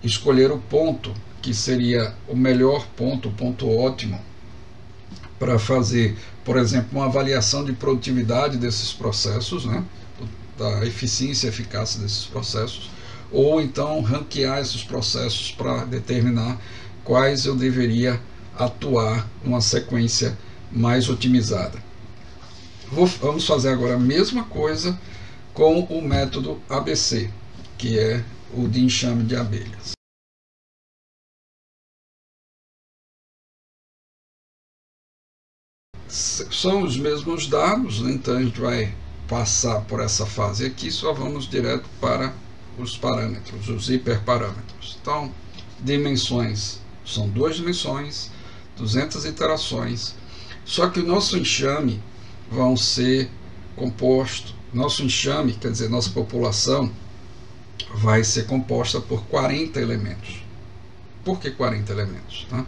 S1: escolher o ponto que seria o melhor ponto, o ponto ótimo, para fazer, por exemplo, uma avaliação de produtividade desses processos, né, da eficiência e eficácia desses processos, ou então ranquear esses processos para determinar quais eu deveria atuar numa sequência mais otimizada. Vamos fazer agora a mesma coisa com o método ABC, que é o de enxame de abelhas. São os mesmos dados, né? Então a gente vai passar por essa fase aqui, só vamos direto para os parâmetros, os hiperparâmetros. Então, dimensões, são 2 dimensões, 200 iterações, só que o nosso enxame vão ser composto, nosso enxame, quer dizer, nossa população, vai ser composta por 40 elementos. Por que 40 elementos? Tá?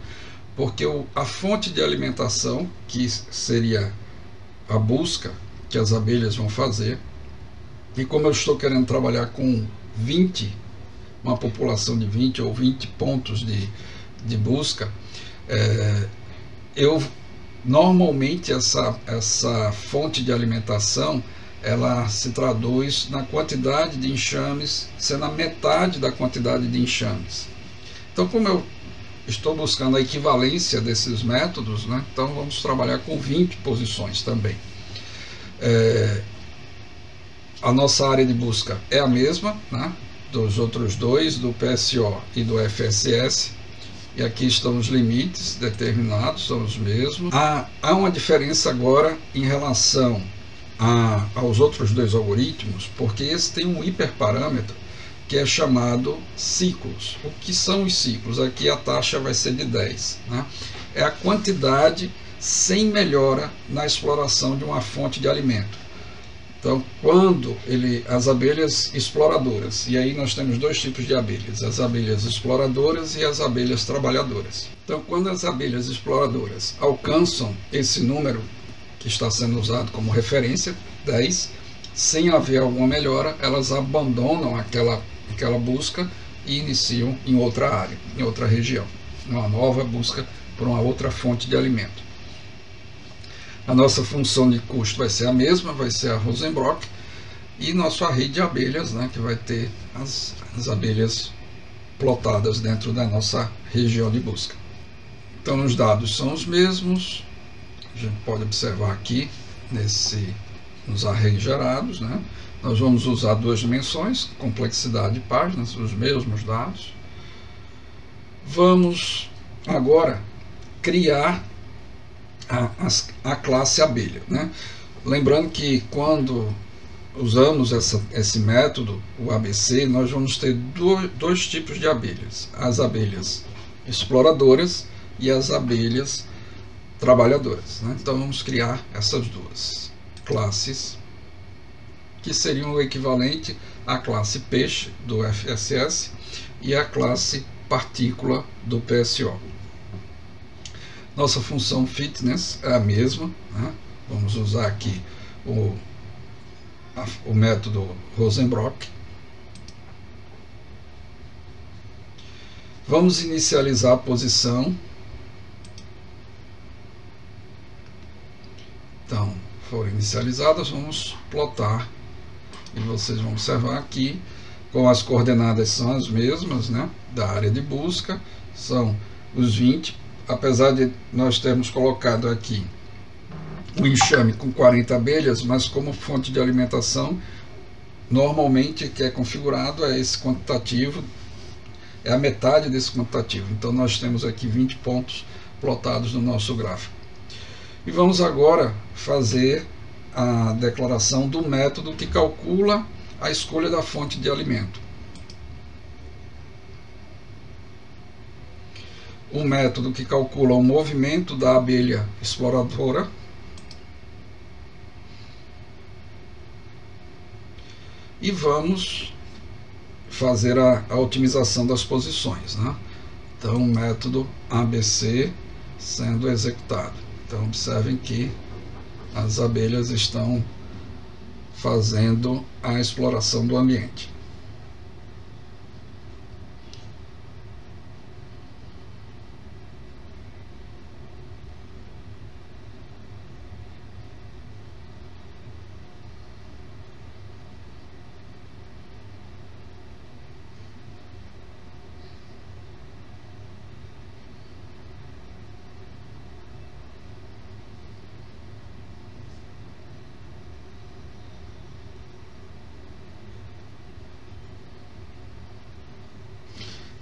S1: Porque a fonte de alimentação, que seria a busca que as abelhas vão fazer, e como eu estou querendo trabalhar com 20, uma população de 20 ou 20 pontos de busca, normalmente essa fonte de alimentação, ela se traduz na quantidade de enxames, sendo a metade da quantidade de enxames. Então, como eu estou buscando a equivalência desses métodos, né? Então vamos trabalhar com 20 posições também. A nossa área de busca é a mesma, né? Dos outros dois, do PSO e do FSS, e aqui estão os limites determinados, são os mesmos. Há uma diferença agora em relação aos outros dois algoritmos, porque esse tem um hiperparâmetro que é chamado ciclos. O que são os ciclos? Aqui a taxa vai ser de 10. Né? É a quantidade sem melhora na exploração de uma fonte de alimento. Então, quando as abelhas exploradoras, e aí nós temos 2 tipos de abelhas, as abelhas exploradoras e as abelhas trabalhadoras. Então, quando as abelhas exploradoras alcançam esse número que está sendo usado como referência, 10, sem haver alguma melhora, elas abandonam aquela busca e iniciam em outra área, em outra região, uma nova busca por uma outra fonte de alimento. A nossa função de custo vai ser a mesma, vai ser a Rosenbrock, e nosso array de abelhas, né, que vai ter as abelhas plotadas dentro da nossa região de busca. Então os dados são os mesmos, a gente pode observar aqui nos arrays gerados, né? Nós vamos usar 2 dimensões, complexidade de páginas, os mesmos dados. Vamos agora criar a classe abelha, né? Lembrando que quando usamos esse método, o ABC, nós vamos ter dois tipos de abelhas: as abelhas exploradoras e as abelhas trabalhadoras, né? Então vamos criar essas 2 classes, que seriam o equivalente à classe peixe do FSS e à classe partícula do PSO. Nossa função fitness é a mesma, né? Vamos usar aqui o método Rosenbrock. Vamos inicializar a posição. Então, foram inicializadas, vamos plotar. E vocês vão observar aqui, com as coordenadas são as mesmas, né? Da área de busca, são os 20, apesar de nós termos colocado aqui o enxame com 40 abelhas, mas como fonte de alimentação, normalmente que é configurado é esse quantitativo, é a metade desse quantitativo. Então nós temos aqui 20 pontos plotados no nosso gráfico. E vamos agora fazer a declaração do método que calcula a escolha da fonte de alimento. O método que calcula o movimento da abelha exploradora e vamos fazer a otimização das posições, né? Então o método ABC sendo executado. Então observem que as abelhas estão fazendo a exploração do ambiente.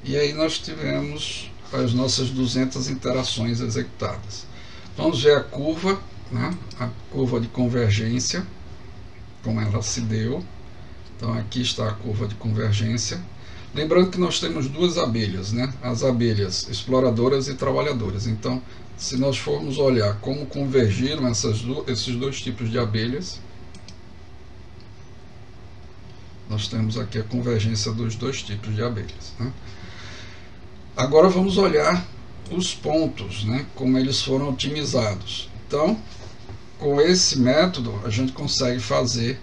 S1: E aí nós tivemos as nossas 200 interações executadas. Vamos ver a curva, né? A curva de convergência, como ela se deu. Então aqui está a curva de convergência. Lembrando que nós temos duas abelhas, né? As abelhas exploradoras e trabalhadoras. Então, se nós formos olhar como convergiram esses dois tipos de abelhas, nós temos aqui a convergência dos dois tipos de abelhas, né? Agora vamos olhar os pontos, né? Como eles foram otimizados. Então, com esse método, a gente consegue fazer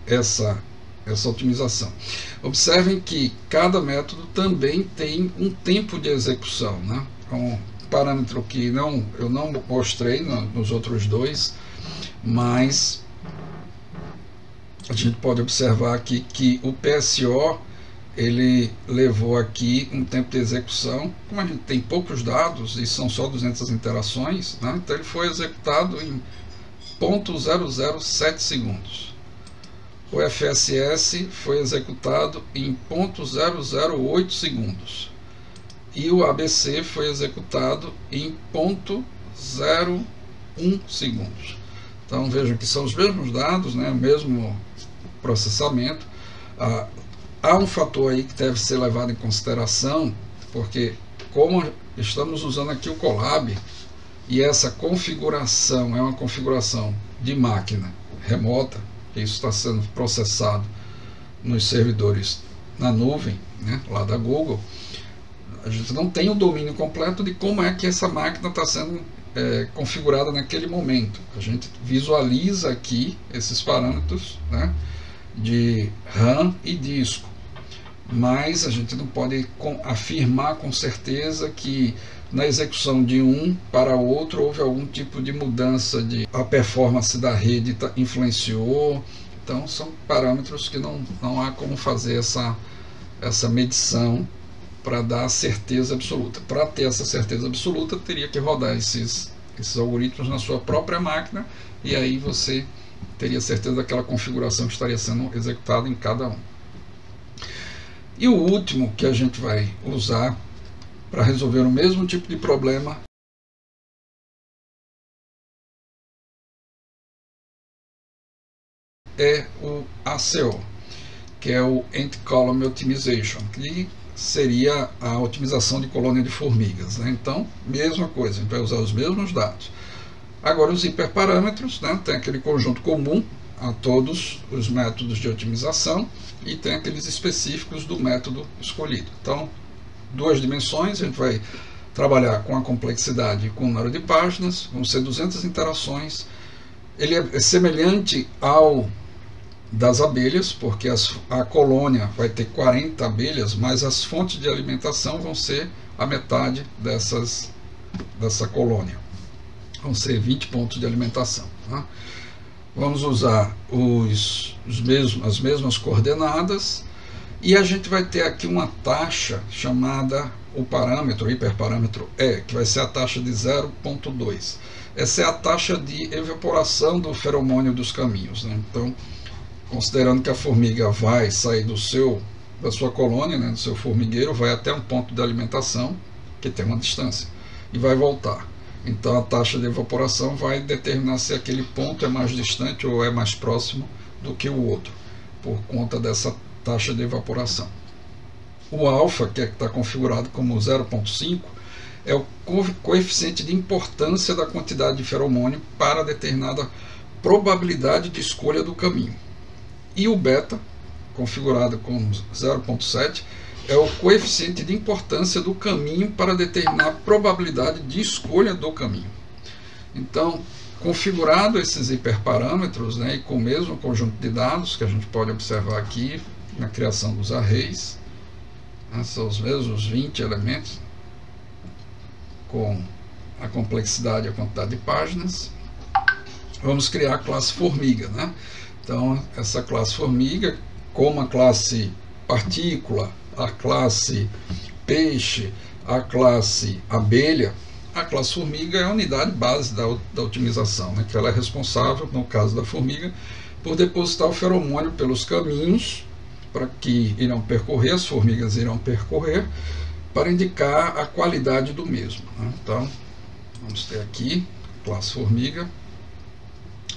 S1: essa otimização. Observem que cada método também tem um tempo de execução, né? Um parâmetro que eu não mostrei nos outros dois, mas a gente pode observar aqui que o PSO ele levou aqui um tempo de execução. Como a gente tem poucos dados e são só 200 interações, né? Então ele foi executado em 0.007 segundos. O FSS foi executado em 0.008 segundos. E o ABC foi executado em 0.01 segundos. Então vejam que são os mesmos dados, né, o mesmo processamento. Há um fator aí que deve ser levado em consideração, porque como estamos usando aqui o Colab, e essa configuração é uma configuração de máquina remota, isso está sendo processado nos servidores na nuvem, né, lá da Google, a gente não tem o domínio completo de como é que essa máquina está sendo configurada naquele momento. A gente visualiza aqui esses parâmetros, né, de RAM e disco, mas a gente não pode afirmar com certeza que na execução de um para outro houve algum tipo de mudança, a performance da rede influenciou. Então são parâmetros que não há como fazer essa medição para dar certeza absoluta. Para ter essa certeza absoluta, teria que rodar esses algoritmos na sua própria máquina, e aí você teria certeza daquela configuração que estaria sendo executada em cada um. E o último que a gente vai usar para resolver o mesmo tipo de problema é o ACO, que é o Ant-Colony Optimization, que seria a otimização de colônia de formigas, né? Então, mesma coisa, a gente vai usar os mesmos dados. Agora, os hiperparâmetros, né? Tem aquele conjunto comum a todos os métodos de otimização e tem aqueles específicos do método escolhido. Então, duas dimensões, a gente vai trabalhar com a complexidade com o número de páginas, vão ser 200 interações. Ele é semelhante ao das abelhas, porque a colônia vai ter 40 abelhas, mas as fontes de alimentação vão ser a metade dessa colônia. Vão ser 20 pontos de alimentação, tá? Vamos usar as mesmas coordenadas, e a gente vai ter aqui uma taxa chamada o parâmetro, o hiperparâmetro E, que vai ser a taxa de 0.2. Essa é a taxa de evaporação do feromônio dos caminhos, né? Então, considerando que a formiga vai sair da sua colônia, né, do seu formigueiro, vai até um ponto de alimentação, que tem uma distância, e vai voltar. Então a taxa de evaporação vai determinar se aquele ponto é mais distante ou é mais próximo do que o outro, por conta dessa taxa de evaporação. O alfa, que está configurado como 0.5, é o coeficiente de importância da quantidade de feromônio para determinada probabilidade de escolha do caminho. E o beta, configurado com 0.7, é o coeficiente de importância do caminho para determinar a probabilidade de escolha do caminho. Então, configurado esses hiperparâmetros, né, e com o mesmo conjunto de dados que a gente pode observar aqui na criação dos arrays, né, são os mesmos 20 elementos, com a complexidade e a quantidade de páginas, vamos criar a classe formiga, né? Então, essa classe formiga, como a classe partícula, a classe peixe, a classe abelha, a classe formiga é a unidade base da otimização, né? Que ela é responsável, no caso da formiga, por depositar o feromônio pelos caminhos para que irão percorrer, as formigas irão percorrer, para indicar a qualidade do mesmo, né? Então, vamos ter aqui classe formiga,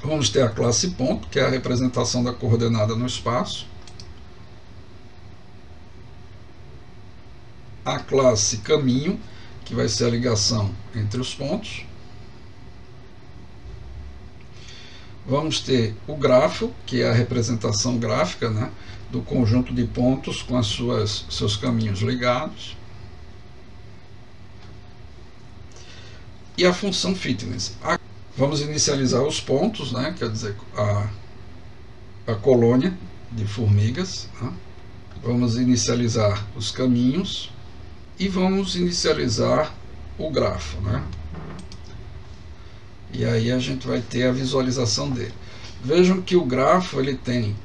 S1: vamos ter a classe ponto, que é a representação da coordenada no espaço, a classe caminho, que vai ser a ligação entre os pontos. Vamos ter o grafo, que é a representação gráfica, né, do conjunto de pontos com seus caminhos ligados. E a função fitness. Vamos inicializar os pontos, né, quer dizer, a colônia de formigas, né? Vamos inicializar os caminhos e vamos inicializar o grafo, né? E aí a gente vai ter a visualização dele. Vejam que o grafo ele tem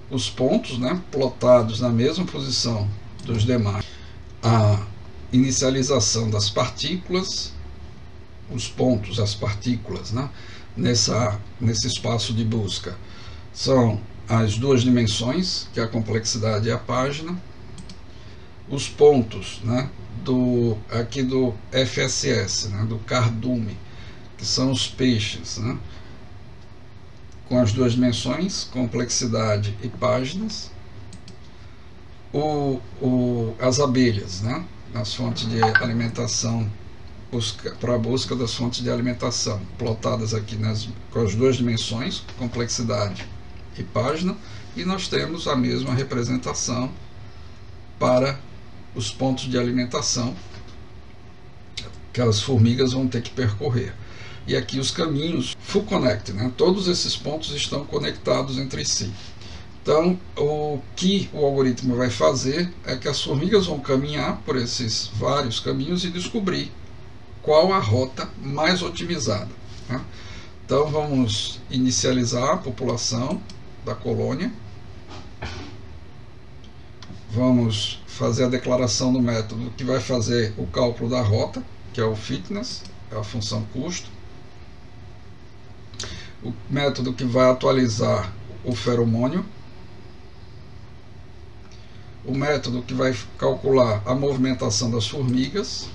S1: os pontos, né, plotados na mesma posição dos demais. A inicialização das partículas, os pontos, as partículas, né, nesse espaço de busca, são as duas dimensões, que é a complexidade e a página. Os pontos, né, aqui do FSS, né, do cardume, que são os peixes, né, com as duas dimensões, complexidade e páginas. As abelhas, né, nas fontes de alimentação, para a busca das fontes de alimentação, plotadas aqui com as duas dimensões, complexidade e página, e nós temos a mesma representação para os pontos de alimentação que as formigas vão ter que percorrer. E aqui os caminhos full connect, né? Todos esses pontos estão conectados entre si. Então, o que o algoritmo vai fazer é que as formigas vão caminhar por esses vários caminhos e descobrir qual a rota mais otimizada, né? Então, vamos inicializar a população da colônia. Vamos fazer a declaração do método que vai fazer o cálculo da rota, que é o fitness, é a função custo. O método que vai atualizar o feromônio. O método que vai calcular a movimentação das formigas.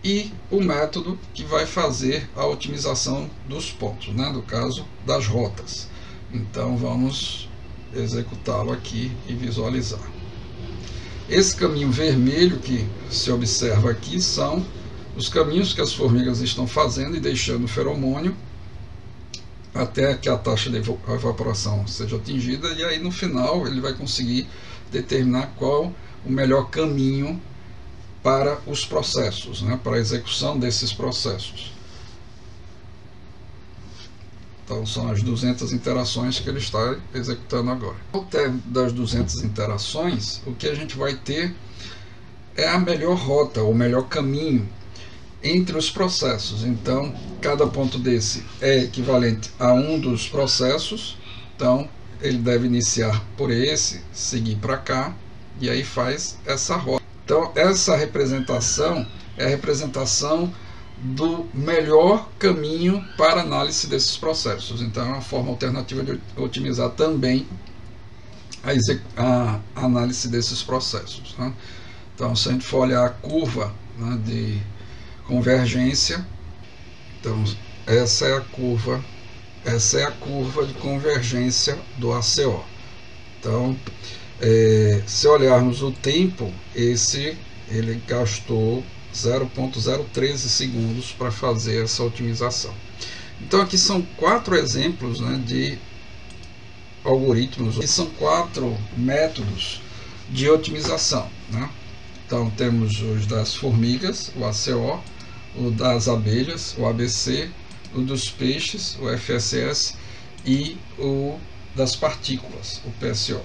S1: E o método que vai fazer a otimização dos pontos, né? No caso das rotas. Então vamos executá-lo aqui e visualizar. Esse caminho vermelho que se observa aqui são os caminhos que as formigas estão fazendo e deixando o feromônio até que a taxa de evaporação seja atingida, e aí no final ele vai conseguir determinar qual o melhor caminho para os processos, né, para a execução desses processos. Então são as 200 interações que ele está executando agora. Ao término das 200 interações, o que a gente vai ter é a melhor rota, o melhor caminho entre os processos. Então, cada ponto desse é equivalente a um dos processos. Então, ele deve iniciar por esse, seguir para cá, e aí faz essa rota. Então, essa representação é a representação do melhor caminho para análise desses processos. Então, é uma forma alternativa de otimizar também a análise desses processos, né? Então, se a gente for olhar a curva, né, de convergência, então essa é a curva de convergência do ACO. Então, se olharmos o tempo, ele gastou 0,013 segundos para fazer essa otimização. Então aqui são 4 exemplos, né, de algoritmos, e são 4 métodos de otimização, né? Então temos os das formigas, o ACO, o das abelhas, o ABC, o dos peixes, o FSS, e o das partículas, o PSO.